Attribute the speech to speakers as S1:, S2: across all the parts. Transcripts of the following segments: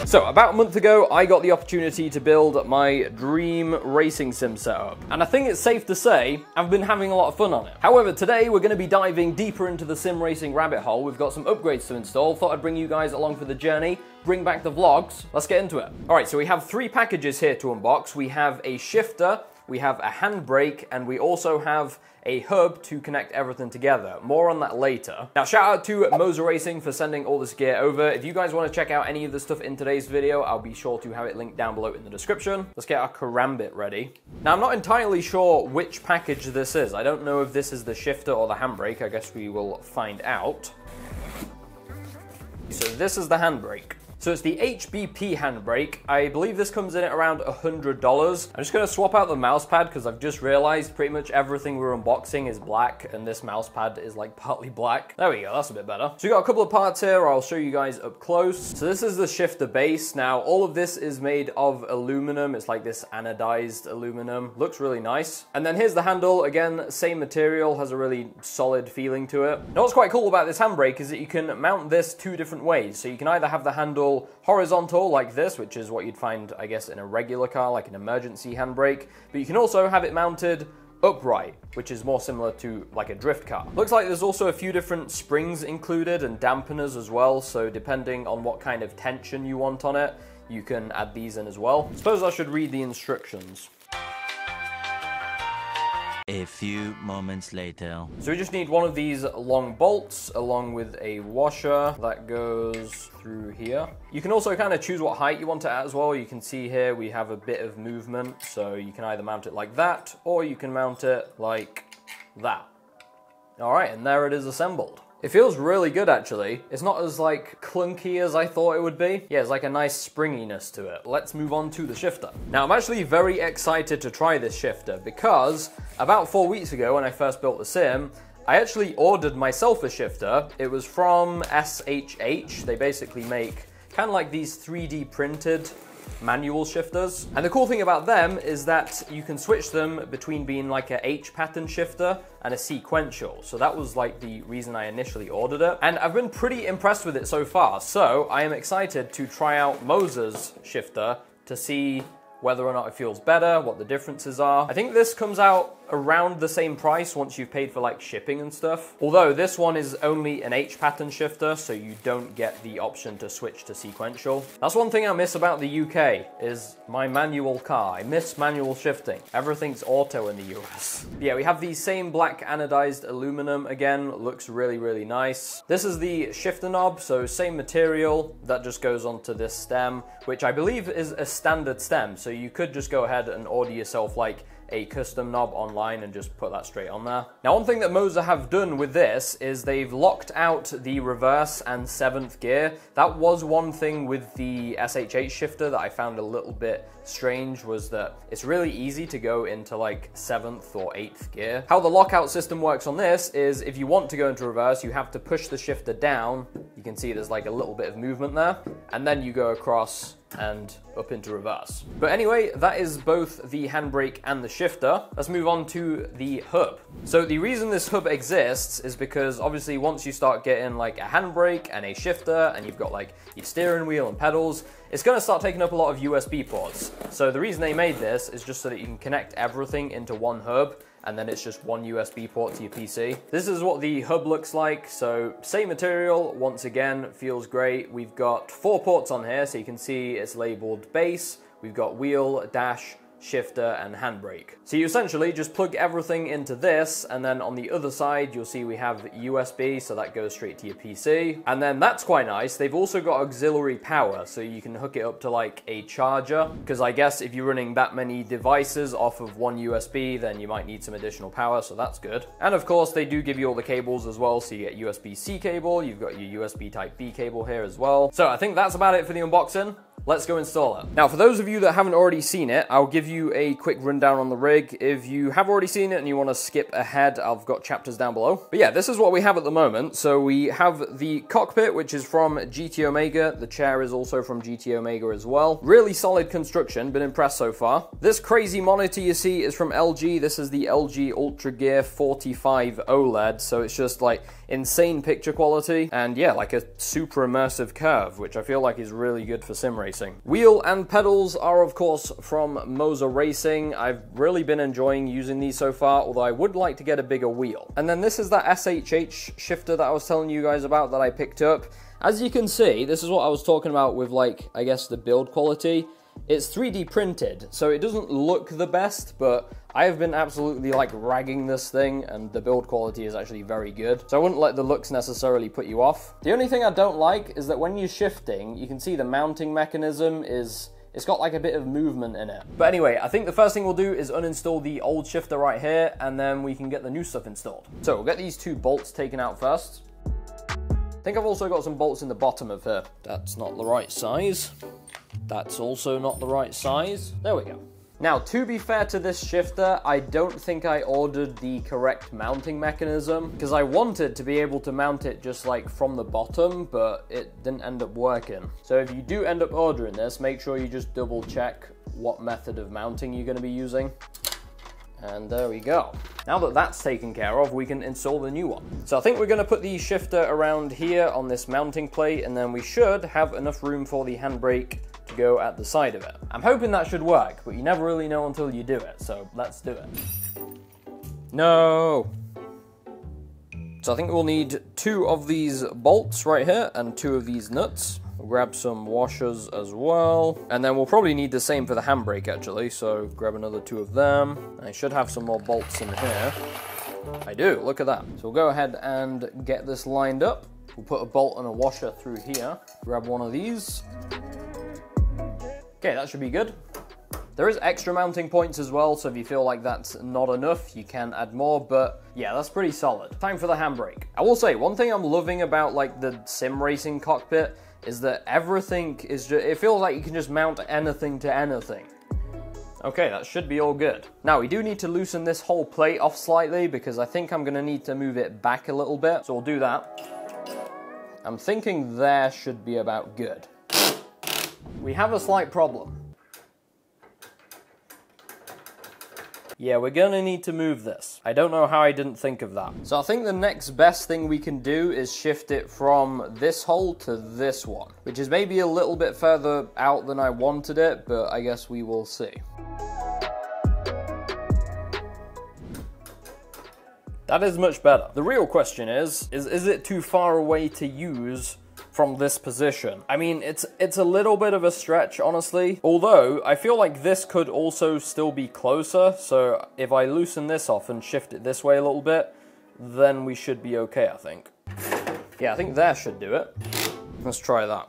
S1: So about a month ago, I got the opportunity to build my dream racing sim setup. And I think it's safe to say, I've been having a lot of fun on it. However, today we're going to be diving deeper into the sim racing rabbit hole. We've got some upgrades to install. Thought I'd bring you guys along for the journey, bring back the vlogs. Let's get into it. All right, so we have 3 packages here to unbox. We have a shifter, we have a handbrake, and we also have a hub to connect everything together. More on that later. Now, shout out to Moza Racing for sending all this gear over. If you guys want to check out any of the stuff in today's video, I'll be sure to have it linked down below in the description. Let's get our karambit ready. Now, I'm not entirely sure which package this is. I don't know if this is the shifter or the handbrake. I guess we will find out. So this is the handbrake. So it's the HBP handbrake. I believe this comes in at around $100. I'm just gonna swap out the mouse pad because I've just realized pretty much everything we're unboxing is black and this mouse pad is like partly black. There we go, that's a bit better. So we got a couple of parts here I'll show you guys up close. So this is the shifter base. Now all of this is made of aluminum. It's like this anodized aluminum. Looks really nice. And then here's the handle. Again, same material, has a really solid feeling to it. Now what's quite cool about this handbrake is that you can mount this 2 different ways. So you can either have the handle horizontal like this, which is what you'd find, I guess, in a regular car, like an emergency handbrake, but you can also have it mounted upright, which is more similar to like a drift car. Looks like there's also a few different springs included and dampeners as well, so depending on what kind of tension you want on it, you can add these in as well. Suppose I should read the instructions.
S2: A few moments later.
S1: So we just need one of these long bolts along with a washer that goes through here. You can also kind of choose what height you want it at as well. You can see here we have a bit of movement, so you can either mount it like that or you can mount it like that. All right, and there it is assembled. It feels really good actually. It's not as like clunky as I thought it would be. Yeah, it's like a nice springiness to it. Let's move on to the shifter. Now I'm actually very excited to try this shifter because about 4 weeks ago when I first built the sim, I actually ordered myself a shifter. It was from SHH. They basically make kind of like these 3D printed manual shifters. And the cool thing about them is that you can switch them between being like a H pattern shifter and a sequential. So that was like the reason I initially ordered it. And I've been pretty impressed with it so far. So I am excited to try out Moza's shifter to see whether or not it feels better, what the differences are. I think this comes out around the same price once you've paid for like shipping and stuff. Although this one is only an H pattern shifter, so you don't get the option to switch to sequential. That's one thing I miss about the UK is my manual car. I miss manual shifting. Everything's auto in the US. Yeah, we have the same black anodized aluminum again. Looks really, really nice. This is the shifter knob, so same material that just goes onto this stem, which I believe is a standard stem. So you could just go ahead and order yourself like a custom knob online and just put that straight on there. Now, one thing that Moza have done with this is they've locked out the reverse and 7th gear. That was one thing with the SHH shifter that I found a little bit strange, was that it's really easy to go into like 7th or 8th gear. How the lockout system works on this is if you want to go into reverse, you have to push the shifter down. You can see there's like a little bit of movement there, and then you go across and up into reverse. But anyway, that is both the handbrake and the shifter. Let's move on to the hub. So the reason this hub exists is because obviously once you start getting like a handbrake and a shifter and you've got like your steering wheel and pedals, it's going to start taking up a lot of USB ports. So the reason they made this is just so that you can connect everything into one hub, and then it's just one USB port to your PC. This is what the hub looks like. So same material, once again, feels great. We've got 4 ports on here, so you can see it's labeled base. We've got wheel, dash, shifter, and handbrake. So you essentially just plug everything into this, and then on the other side you'll see we have USB, so that goes straight to your PC. And then that's quite nice. They've also got auxiliary power, so you can hook it up to like a charger, because I guess if you're running that many devices off of one USB, then you might need some additional power, so that's good. And of course they do give you all the cables as well, so you get USB-C cable, you've got your USB Type-B cable here as well. So I think that's about it for the unboxing. Let's go install it. Now, for those of you that haven't already seen it, I'll give you a quick rundown on the rig. If you have already seen it and you want to skip ahead, I've got chapters down below. But yeah, this is what we have at the moment. So we have the cockpit, which is from GT Omega. The chair is also from GT Omega as well. Really solid construction, been impressed so far. This crazy monitor you see is from LG. This is the LG Ultra Gear 45 OLED. So it's just like insane picture quality. And yeah, like a super immersive curve, which I feel like is really good for sim racing. Racing. Wheel and pedals are of course from Moza Racing. I've really been enjoying using these so far, although I would like to get a bigger wheel. And then this is that SHH shifter that I was telling you guys about that I picked up. As you can see, this is what I was talking about with, like, I guess the build quality. It's 3D printed, so it doesn't look the best, but I have been absolutely like ragging this thing, and the build quality is actually very good. So I wouldn't let the looks necessarily put you off. The only thing I don't like is that when you're shifting, you can see the mounting mechanism it's got like a bit of movement in it. But anyway, I think the first thing we'll do is uninstall the old shifter right here, and then we can get the new stuff installed. So we'll get these two bolts taken out first. I think I've also got some bolts in the bottom of here. That's not the right size. That's also not the right size. There we go. Now, to be fair to this shifter, I don't think I ordered the correct mounting mechanism, because I wanted to be able to mount it just like from the bottom, but it didn't end up working. So if you do end up ordering this, make sure you just double check what method of mounting you're going to be using. And there we go. Now that that's taken care of, we can install the new one. So I think we're going to put the shifter around here on this mounting plate, and then we should have enough room for the handbrake to go at the side of it. I'm hoping that should work, but you never really know until you do it, so let's do it. No! So I think we'll need 2 of these bolts right here and 2 of these nuts. We'll grab some washers as well. And then we'll probably need the same for the handbrake actually, so grab another 2 of them. I should have some more bolts in here. I do, look at that. So we'll go ahead and get this lined up. We'll put a bolt and a washer through here. Grab one of these. Okay, that should be good. There is extra mounting points as well, so if you feel like that's not enough, you can add more, but yeah, that's pretty solid. Time for the handbrake. I will say, one thing I'm loving about like the sim racing cockpit is that everything is just, it feels like you can just mount anything to anything. Okay, that should be all good. Now, we do need to loosen this whole plate off slightly, because I think I'm gonna need to move it back a little bit, so we'll do that. I'm thinking there should be about good. We have a slight problem. Yeah, we're gonna need to move this. I don't know how I didn't think of that. So I think the next best thing we can do is shift it from this hole to this one, which is maybe a little bit further out than I wanted it, but I guess we will see. That is much better. The real question is it too far away to use from this position? I mean, it's a little bit of a stretch, honestly. Although, I feel like this could also still be closer, so if I loosen this off and shift it this way a little bit, then we should be okay, I think. Yeah, I think there should do it. Let's try that.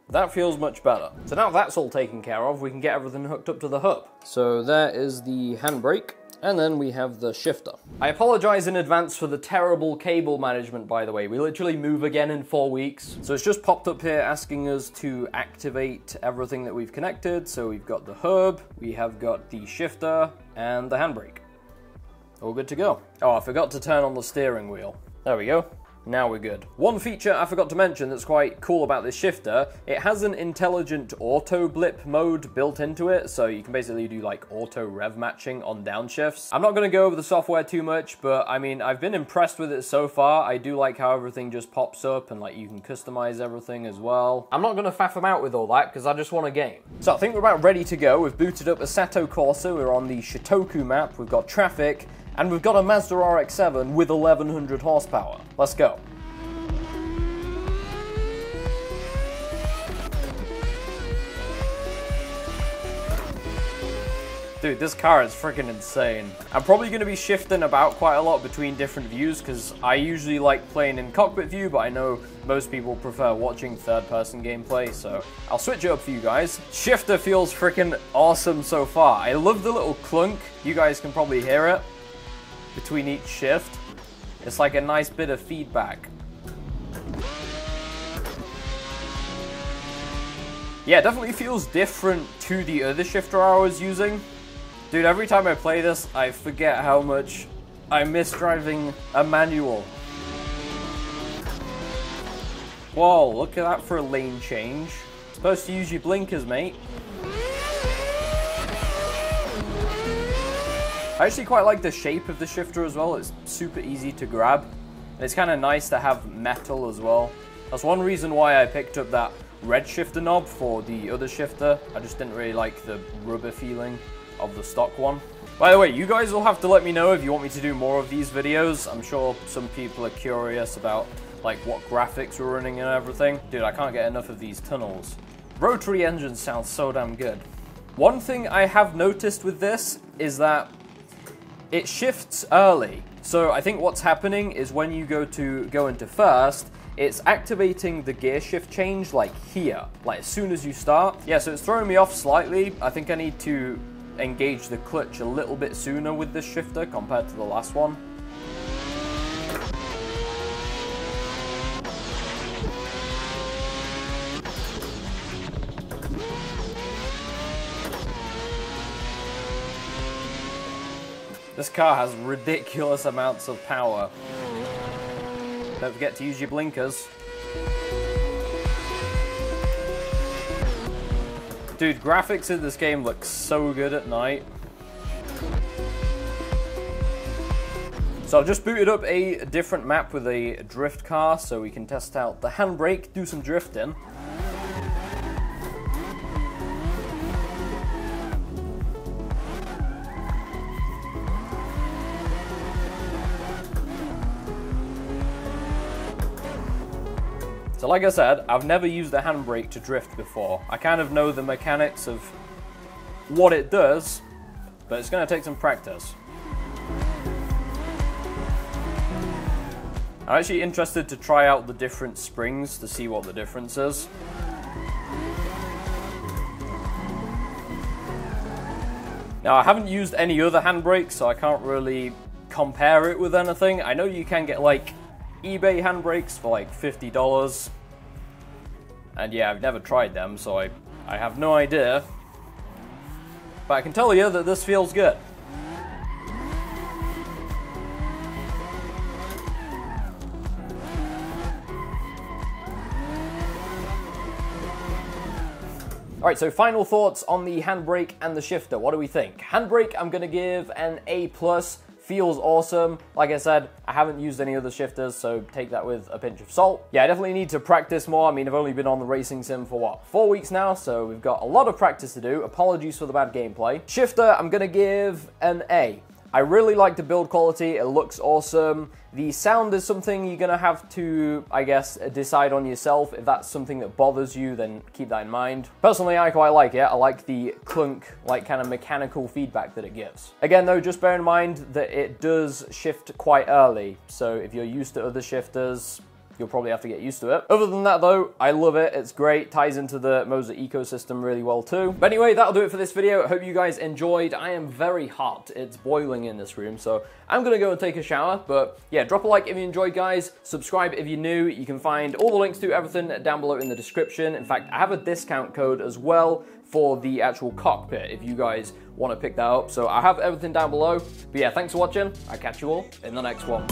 S1: That feels much better. So now that's all taken care of, we can get everything hooked up to the hub. So there is the handbrake. And then we have the shifter. I apologize in advance for the terrible cable management, by the way. We literally move again in 4 weeks. So it's just popped up here asking us to activate everything that we've connected. So we've got the hub, we have got the shifter, and the handbrake. All good to go. Oh, I forgot to turn on the steering wheel. There we go. Now we're good. One feature I forgot to mention that's quite cool about this shifter, it has an intelligent auto blip mode built into it, so you can basically do like auto rev matching on downshifts. I'm not going to go over the software too much, but I mean, I've been impressed with it so far. I do like how everything just pops up and like you can customize everything as well. I'm not going to faff them out with all that because I just want a game. So I think we're about ready to go. We've booted up Assetto Corsa, we're on the Shitoku map, we've got traffic, and we've got a Mazda RX-7 with 1100 horsepower. Let's go. Dude, this car is freaking insane. I'm probably going to be shifting about quite a lot between different views because I usually like playing in cockpit view, but I know most people prefer watching third-person gameplay, so I'll switch it up for you guys. Shifter feels freaking awesome so far. I love the little clunk. You guys can probably hear it between each shift. It's like a nice bit of feedback. Yeah, it definitely feels different to the other shifter I was using. Dude, every time I play this, I forget how much I miss driving a manual. Whoa, look at that for a lane change. Supposed to use your blinkers, mate. I actually quite like the shape of the shifter as well. It's super easy to grab. And it's kind of nice to have metal as well. That's one reason why I picked up that red shifter knob for the other shifter. I just didn't really like the rubber feeling of the stock one. By the way, you guys will have to let me know if you want me to do more of these videos. I'm sure some people are curious about like what graphics we're running and everything. Dude, I can't get enough of these tunnels. Rotary engines sound so damn good. One thing I have noticed with this is that it shifts early. So I think what's happening is when you go into first, it's activating the gear shift change like here, like as soon as you start. Yeah, so it's throwing me off slightly. I think I need to engage the clutch a little bit sooner with this shifter compared to the last one. This car has ridiculous amounts of power. Don't forget to use your blinkers. Dude, graphics in this game look so good at night. So I've just booted up a different map with a drift car so we can test out the handbrake, do some drifting. So like I said, I've never used a handbrake to drift before. I kind of know the mechanics of what it does, but it's going to take some practice. I'm actually interested to try out the different springs to see what the difference is. Now I haven't used any other handbrakes, so I can't really compare it with anything. I know you can get like eBay handbrakes for like $50. And yeah, I've never tried them, so I have no idea. But I can tell you that this feels good. Alright, so final thoughts on the handbrake and the shifter. What do we think? Handbrake, I'm going to give an A+. Feels awesome. Like I said, I haven't used any other shifters, so take that with a pinch of salt. Yeah, I definitely need to practice more. I mean, I've only been on the racing sim for what, 4 weeks now, so we've got a lot of practice to do. Apologies for the bad gameplay. Shifter, I'm gonna give an A. I really like the build quality, it looks awesome. The sound is something you're gonna have to, I guess, decide on yourself. If that's something that bothers you, then keep that in mind. Personally, I quite like it. I like the clunk, like kind of mechanical feedback that it gives. Again though, just bear in mind that it does shift quite early. So if you're used to other shifters, you'll probably have to get used to it. Other than that though, I love it. It's great. Ties into the Moza ecosystem really well too. But anyway, that'll do it for this video. I hope you guys enjoyed. I am very hot. It's boiling in this room, so I'm gonna go and take a shower. But yeah, drop a like if you enjoyed, guys. Subscribe if you're new. You can find all the links to everything down below in the description. In fact, I have a discount code as well for the actual cockpit if you guys want to pick that up. So I have everything down below. But yeah, thanks for watching. I'll catch you all in the next one.